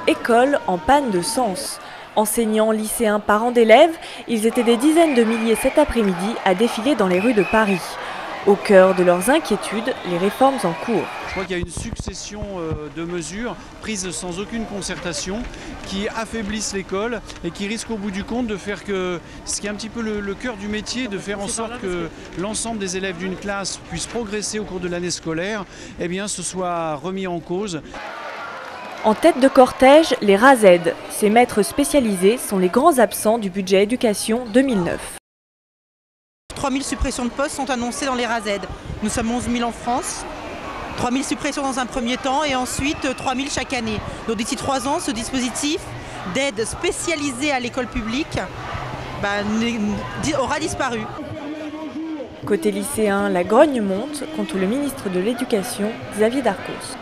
École en panne de sens. Enseignants, lycéens, parents d'élèves, ils étaient des dizaines de milliers cet après-midi à défiler dans les rues de Paris. Au cœur de leurs inquiétudes, les réformes en cours. Je crois qu'il y a une succession de mesures prises sans aucune concertation qui affaiblissent l'école et qui risquent au bout du compte de faire que, ce qui est un petit peu le cœur du métier, de faire en sorte que l'ensemble des élèves d'une classe puissent progresser au cours de l'année scolaire, eh bien, ce soit remis en cause. En tête de cortège, les RASED. Ces maîtres spécialisés sont les grands absents du budget éducation 2009. 3000 suppressions de postes sont annoncées dans les RASED. Nous sommes 11 000 en France. 3000 suppressions dans un premier temps et ensuite 3000 chaque année. Donc d'ici 3 ans, ce dispositif d'aide spécialisée à l'école publique aura disparu. Côté lycéen, la grogne monte contre le ministre de l'Éducation, Xavier Darcos.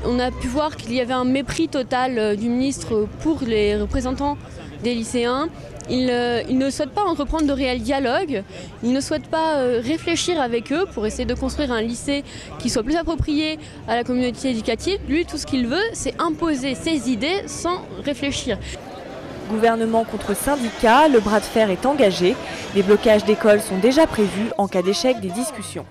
On a pu voir qu'il y avait un mépris total du ministre pour les représentants des lycéens. Il ne souhaite pas entreprendre de réel dialogue, il ne souhaite pas réfléchir avec eux pour essayer de construire un lycée qui soit plus approprié à la communauté éducative. Lui, tout ce qu'il veut, c'est imposer ses idées sans réfléchir. Gouvernement contre syndicats, le bras de fer est engagé. Les blocages d'écoles sont déjà prévus en cas d'échec des discussions.